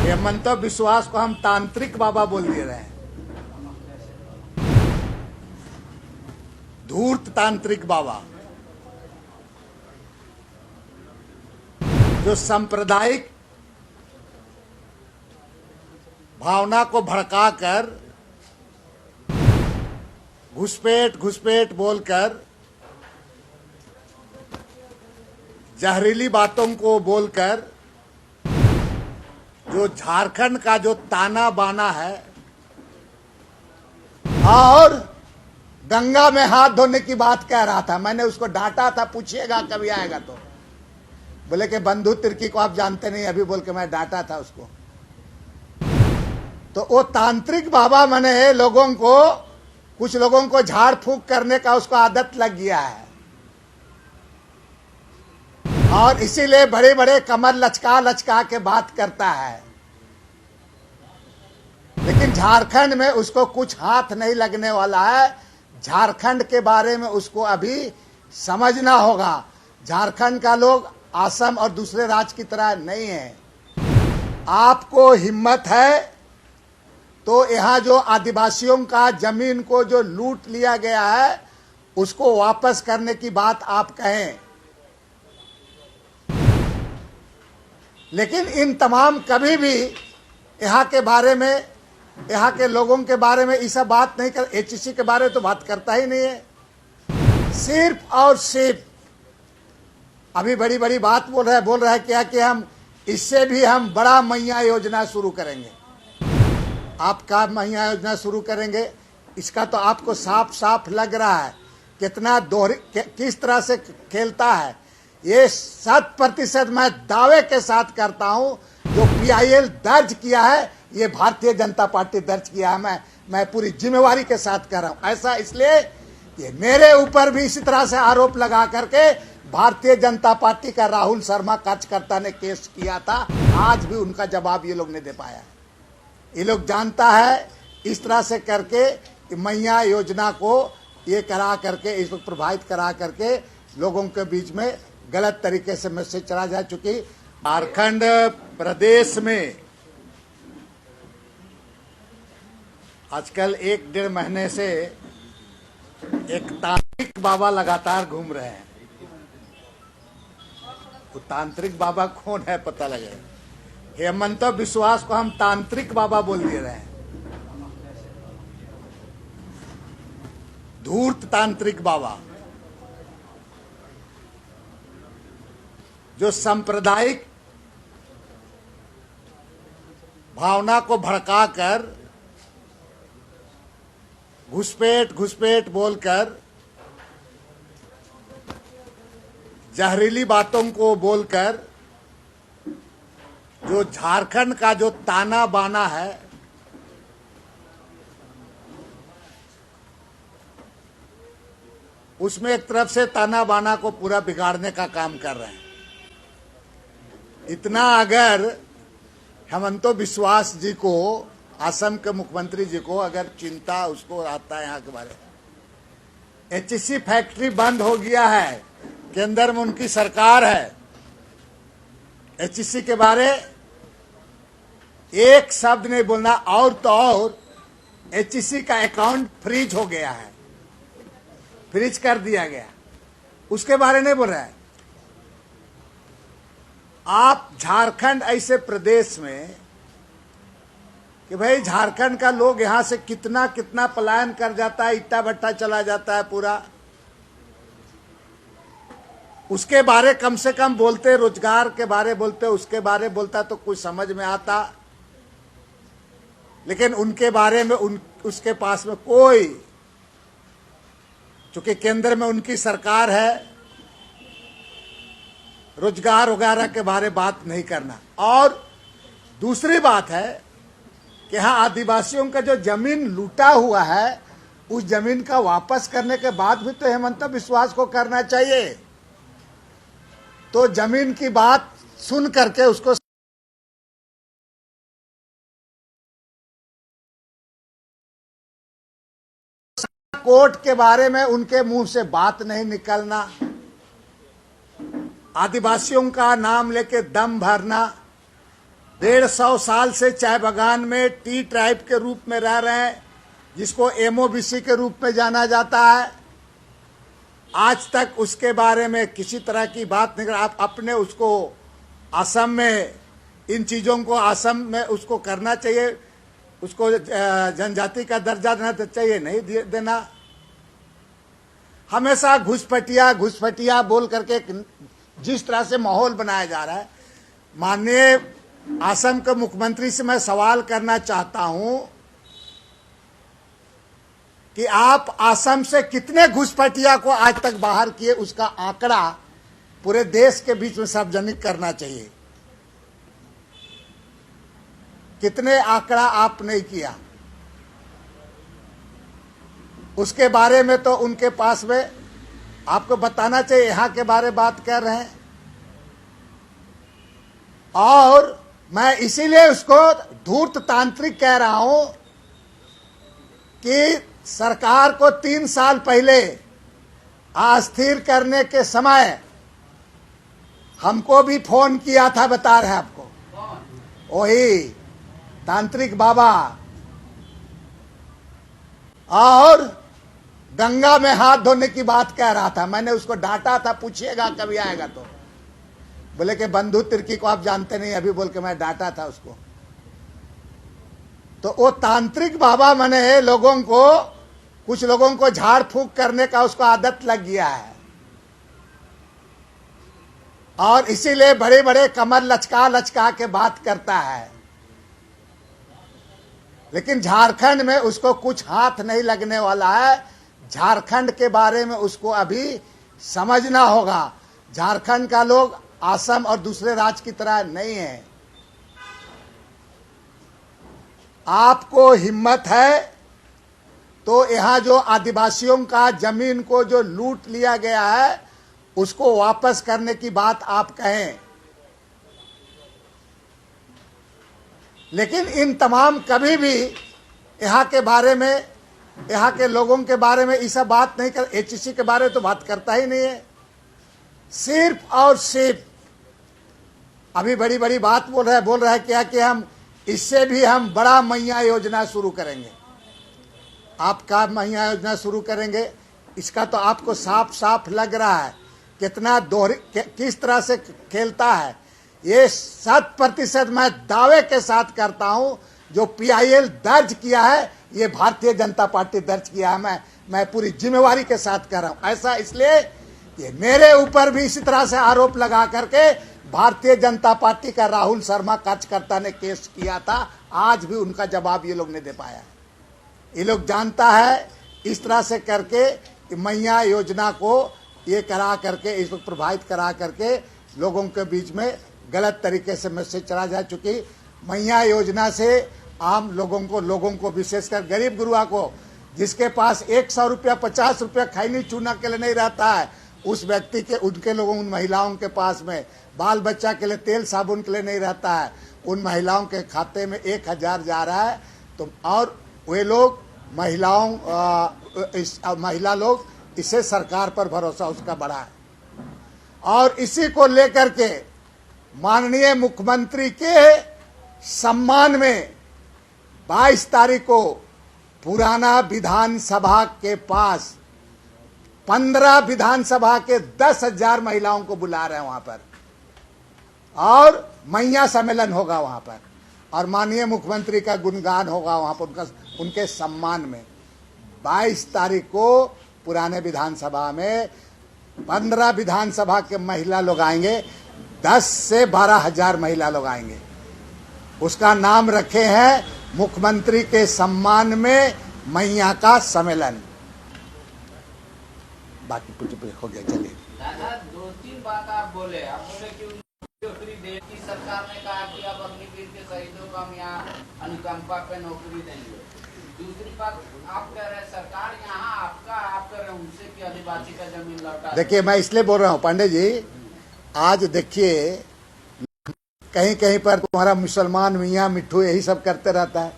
हेमंत विश्वास को हम तांत्रिक बाबा बोल दे रहे हैं। धूर्त तांत्रिक बाबा जो सांप्रदायिक भावना को भड़काकर घुसपैठ बोलकर जहरीली बातों को बोलकर जो झारखंड का जो ताना बाना है और गंगा में हाथ धोने की बात कह रहा था। मैंने उसको डांटा था, पूछिएगा कभी आएगा तो। बोले कि बंधु तिर्की को आप जानते नहीं, अभी बोल के मैं डांटा था उसको। तो वो तांत्रिक बाबा मैंने लोगों को, कुछ लोगों को झाड़ फूंक करने का उसको आदत लग गया है और इसीलिए बड़े बड़े कमर लचका लचका के बात करता है। लेकिन झारखंड में उसको कुछ हाथ नहीं लगने वाला है। झारखंड के बारे में उसको अभी समझना होगा। झारखंड का लोग असम और दूसरे राज्य की तरह नहीं है। आपको हिम्मत है तो यहाँ जो आदिवासियों का जमीन को जो लूट लिया गया है उसको वापस करने की बात आप कहें। लेकिन इन तमाम कभी भी यहाँ के बारे में, यहाँ के लोगों के बारे में ऐसा बात नहीं कर। एचईसी के बारे में तो बात करता ही नहीं है। सिर्फ और सिर्फ अभी बड़ी बड़ी बात बोल रहा है क्या कि हम इससे भी हम बड़ा मैया योजना शुरू करेंगे। आपका मैया योजना शुरू करेंगे, इसका तो आपको साफ साफ लग रहा है कितना किस तरह से खेलता है। ये 100% मैं दावे के साथ करता हूं, जो PIL दर्ज किया है ये भारतीय जनता पार्टी दर्ज किया है। मैं पूरी जिम्मेवारी के साथ कर रहा हूं। ऐसा इसलिए ये मेरे ऊपर भी इसी तरह से आरोप लगा करके भारतीय जनता पार्टी का राहुल शर्मा कार्यकर्ता ने केस किया था। आज भी उनका जवाब ये लोग नहीं दे पाया। ये लोग जानता है इस तरह से करके मैया योजना को ये करा करके, इसको प्रभावित करा करके लोगों के बीच में गलत तरीके से मैसेज चला जा चुकी। झारखंड प्रदेश में आजकल 1-1.5 महीने से एक तांत्रिक बाबा लगातार घूम रहे हैं। वो तांत्रिक बाबा कौन है पता लगे। हेमंत विश्वास को हम तांत्रिक बाबा बोल दे रहे हैं। धूर्त तांत्रिक बाबा जो सांप्रदायिक भावना को भड़काकर घुसपैठ बोलकर जहरीली बातों को बोलकर जो झारखंड का जो ताना बाना है उसमें एक तरफ से ताना बाना को पूरा बिगाड़ने का काम कर रहे हैं। इतना अगर हेमंत विश्वास जी को, असम के मुख्यमंत्री जी को अगर चिंता उसको आता है यहाँ के बारे में। HEC फैक्ट्री बंद हो गया है, केंद्र में उनकी सरकार है। HEC के बारे एक शब्द नहीं बोलना। और तो और HEC का अकाउंट फ्रीज हो गया है, फ्रीज कर दिया गया, उसके बारे नहीं बोल रहा है। आप झारखंड ऐसे प्रदेश में कि भाई झारखंड का लोग यहां से कितना कितना पलायन कर जाता है, इट्टा भट्टा चला जाता है पूरा। उसके बारे कम से कम बोलते, रोजगार के बारे बोलते, उसके बारे बोलता तो कुछ समझ में आता। लेकिन उनके बारे में उसके पास में कोई, चूंकि केंद्र में उनकी सरकार है, रोजगार वगैरह के बारे बात नहीं करना। और दूसरी बात है कि हाँ, आदिवासियों का जो जमीन लूटा हुआ है उस जमीन का वापस करने के बाद भी तो हेमंत विश्वास को करना चाहिए। तो जमीन की बात सुन करके उसको कोर्ट के बारे में उनके मुंह से बात नहीं निकलना, आदिवासियों का नाम लेके दम भरना, 150 साल से चाय बागान में टी ट्राइब के रूप में रह रहे हैं, जिसको एमओबीसी के रूप में जाना जाता है। आज तक उसके बारे में किसी तरह की बात नहीं कर। आप अपने उसको असम में इन चीज़ों को असम में उसको करना चाहिए, उसको जनजाति का दर्जा देना तो चाहिए, नहीं देना। हमेशा घुसपैठिया बोल करके जिस तरह से माहौल बनाया जा रहा है, माननीय असम के मुख्यमंत्री से मैं सवाल करना चाहता हूं कि आप असम से कितने घुसपैठिया को आज तक बाहर किए, उसका आंकड़ा पूरे देश के बीच में सार्वजनिक करना चाहिए। कितने आंकड़ा आप नहीं किया, उसके बारे में तो उनके पास में आपको बताना चाहिए। यहां के बारे में बात कर रहे हैं, और मैं इसीलिए उसको धूर्त तांत्रिक कह रहा हूं कि सरकार को 3 साल पहले अस्थिर करने के समय हमको भी फोन किया था, बता रहे हैं आपको, वही तांत्रिक बाबा, और गंगा में हाथ धोने की बात कह रहा था। मैंने उसको डांटा था, पूछिएगा कभी आएगा तो। बोले कि बंधु तिर्की को आप जानते नहीं, अभी बोल के मैं डांटा था उसको। तो वो तांत्रिक बाबा मैंने लोगों को, कुछ लोगों को झाड़ फूंक करने का उसको आदत लग गया है, और इसीलिए बड़े बड़े कमर लचका लचका के बात करता है। लेकिन झारखंड में उसको कुछ हाथ नहीं लगने वाला है। झारखंड के बारे में उसको अभी समझना होगा। झारखंड का लोग असम और दूसरे राज्य की तरह नहीं है। आपको हिम्मत है तो यहां जो आदिवासियों का जमीन को जो लूट लिया गया है उसको वापस करने की बात आप कहें, लेकिन इन तमाम कभी भी यहाँ के बारे में, यहाँ के लोगों के बारे में ये सब बात नहीं कर। एचईसी के बारे में तो बात करता ही नहीं है। सिर्फ और सिर्फ अभी बड़ी बड़ी बात बोल रहा है क्या कि हम इससे भी हम बड़ा मैया योजना शुरू करेंगे। आपका मैया योजना शुरू करेंगे, इसका तो आपको साफ साफ लग रहा है कितना किस तरह से खेलता है। ये 100% मैं दावे के साथ करता हूं, जो पीआईएल दर्ज किया है ये भारतीय जनता पार्टी दर्ज किया है। मैं पूरी जिम्मेवारी के साथ कर रहा हूं। ऐसा इसलिए ये मेरे ऊपर भी इसी तरह से आरोप लगा करके भारतीय जनता पार्टी का राहुल शर्मा कार्यकर्ता ने केस किया था, आज भी उनका जवाब ये लोग नहीं दे पाया। ये लोग जानता है इस तरह से करके मैया योजना को ये करा करके, इसको प्रभावित करा करके लोगों के बीच में गलत तरीके से मैसेज चला जा चुकी। मैया योजना से आम लोगों को विशेषकर गरीब गुरुआ को, जिसके पास 100 रुपया 50 रुपया खैनी चूना के लिए नहीं रहता है, उस व्यक्ति के, उनके लोगों, उन महिलाओं के पास में बाल बच्चा के लिए तेल साबुन के लिए नहीं रहता है, उन महिलाओं के खाते में 1000 जा रहा है। तो और वे लोग महिला लोग इसे सरकार पर भरोसा उसका बढ़ा है, और इसी को लेकर के माननीय मुख्यमंत्री के सम्मान में 22 तारीख को पुराना विधानसभा के पास 15 विधानसभा के 10,000 महिलाओं को बुला रहे हैं वहां पर, और मैया सम्मेलन होगा वहां पर, और माननीय मुख्यमंत्री का गुणगान होगा वहां पर उनके सम्मान में। 22 तारीख को पुराने विधानसभा में 15 विधानसभा के महिला लोग आएंगे, 10 से 12,000 महिला लोग आएंगे। उसका नाम रखे हैं मुख्यमंत्री के सम्मान में मैया का सम्मेलन। बाकी कुछ हो गया, चलिए। दादा 2-3 बात आप बोले कि देश की सरकार ने कहा कि अब अग्निवीर के शहीदों को हम यहाँ अनुकंपा पे नौकरी देंगे। दूसरी बात आप कह रहे हैं सरकार यहाँ आपका, आप कह रहे हैं उनसे कि आदिवासी का जमीन लौटा। देखिए मैं इसलिए बोल रहा हूँ पांडे जी, आज देखिए कहीं कहीं पर तुम्हारा मुसलमान मियाँ मिट्ठू यही सब करते रहता है,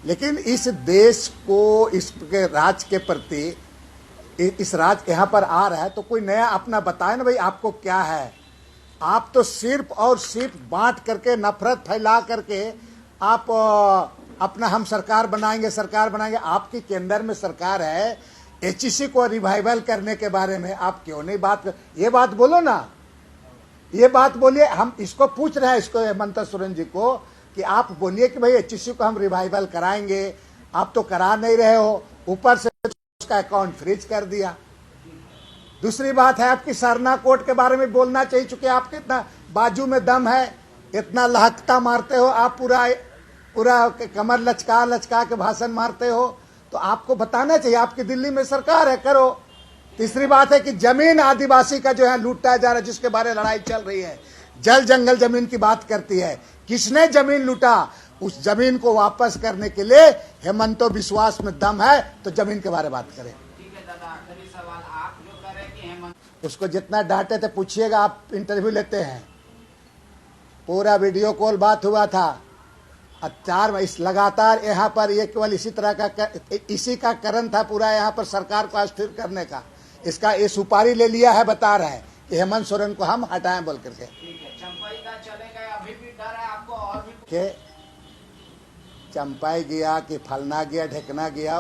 लेकिन इस देश को, इसके राज के प्रति, इस राज यहाँ पर आ रहा है तो कोई नया अपना बताए ना भाई आपको क्या है। आप तो सिर्फ और सिर्फ बांट करके, नफरत फैला करके आप अपना हम सरकार बनाएंगे। आपकी केंद्र में सरकार है। एचईसी को रिवाइवल करने के बारे में आप क्यों नहीं ये बात बोलो ना, ये बात बोलिए। हम इसको पूछ रहे हैं, इसको हेमंत सोरेन जी को, कि आप बोलिए कि भाई एचईसी को हम रिवाइवल कराएंगे। आप तो करा नहीं रहे हो, ऊपर से उसका अकाउंट फ्रीज कर दिया। दूसरी बात है, आपकी सरना कोर्ट के बारे में बोलना चाहिए, चूंकि आपके इतना बाजू में दम है, इतना लहकता मारते हो आप, पूरा कमर लचका के भाषण मारते हो, तो आपको बताना चाहिए। आपकी दिल्ली में सरकार है, करो। तीसरी बात है कि जमीन आदिवासी का जो है लूटा जा रहा है, जिसके बारे में लड़ाई चल रही है, जल जंगल जमीन की बात करती है। किसने जमीन लूटा, उस जमीन को वापस करने के लिए हेमंतो विश्वास में दम है, तो जमीन के बारे में बात करें। ठीक है दादा, आखिरी सवाल आप जो करें कि हेमंत उसको जितना डांटे थे पूछिएगा, आप इंटरव्यू लेते हैं, पूरा वीडियो कॉल बात हुआ था। इस लगातार यहाँ पर ये केवल इसी का कारण था पूरा यहाँ पर सरकार को अस्थिर करने का। इसका ये सुपारी ले लिया है, बता रहे हैं कि हेमंत सोरेन को हम हटाएं बोल करके। ठीक है, चंपाई का चले गए, अभी भी डर है आपको? और भी के चंपाई गया कि फलना गया, ढेकना गया,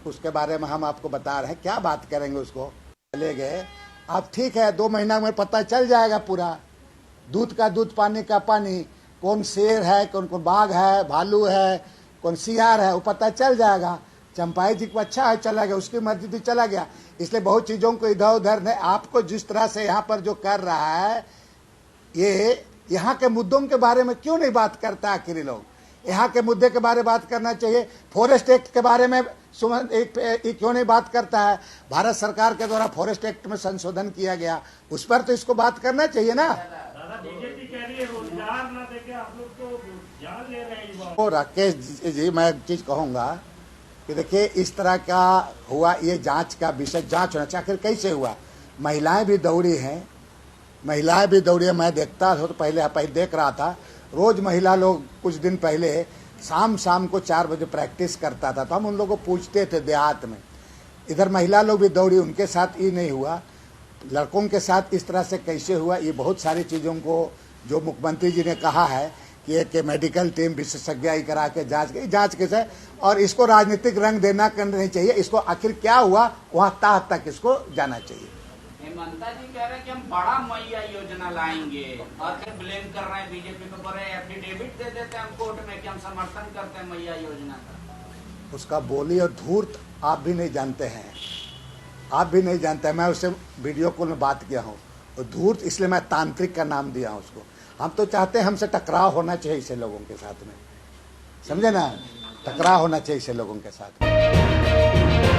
उसके बारे में हम आपको बता रहे हैं। क्या बात करेंगे उसको, चले गए। अब ठीक है, 2 महीना में पता चल जाएगा पूरा, दूध का दूध पानी का पानी, कौन शेर है, कौन कौन बाघ है, भालू है, कौन सियार है, वो पता चल जाएगा। चंपाई जी को अच्छा है, चला गया, उसकी मर्जी थी, चला गया। इसलिए बहुत चीज़ों को इधर उधर ने आपको जिस तरह से यहाँ पर जो कर रहा है, ये यहाँ के मुद्दों के बारे में क्यों नहीं बात करता? आखिर लोग यहाँ के मुद्दे के बारे में बात करना चाहिए। फॉरेस्ट एक्ट के बारे में क्यों नहीं बात करता है? भारत सरकार के द्वारा फॉरेस्ट एक्ट में संशोधन किया गया, उस पर तो इसको बात करना चाहिए ना। बीजेपी कह रही है रोजगार ना देके आप लोग तो जान ले रहे हैं युवा। तो राकेश जी, मैं एक चीज कहूंगा कि देखिए, इस तरह का हुआ, ये जांच का विषय, जांच होना चाहिए। आखिर कैसे हुआ? महिलाएं भी दौड़ी हैं, मैं देखता था तो पहले देख रहा था, रोज महिला लोग कुछ दिन पहले शाम को 4 बजे प्रैक्टिस करता था, तो हम उन लोगों को पूछते थे देहात में। इधर महिला लोग भी दौड़ी, उनके साथ ये नहीं हुआ, लड़कों के साथ इस तरह से कैसे हुआ? ये बहुत सारी चीज़ों को जो मुख्यमंत्री जी ने कहा है कि एक मेडिकल टीम विशेषज्ञ करा के जांच कैसे, और इसको राजनीतिक रंग देना नहीं चाहिए। इसको आखिर क्या हुआ, वहाँ तक इसको जाना चाहिए। हेमंता जी कह रहे हैं कि हम बड़ा मैया योजना लाएंगे, और फिर ब्लेम कर रहे हैं बीजेपी को, बोले एफिडेविट दे देते हैं हम कोर्ट में कि हम समर्थन करते हैं मैया योजना का। उसका बोली और धूर्त आप भी नहीं जानते हैं, आप भी नहीं जानते हैं। मैं उससे वीडियो कॉल में बात किया हूँ, और धूर्त इसलिए मैं तांत्रिक का नाम दिया हूँ उसको। हम तो चाहते हैं हमसे टकराव होना चाहिए ऐसे लोगों के साथ में, समझे ना, टकराव होना चाहिए ऐसे लोगों के साथ में।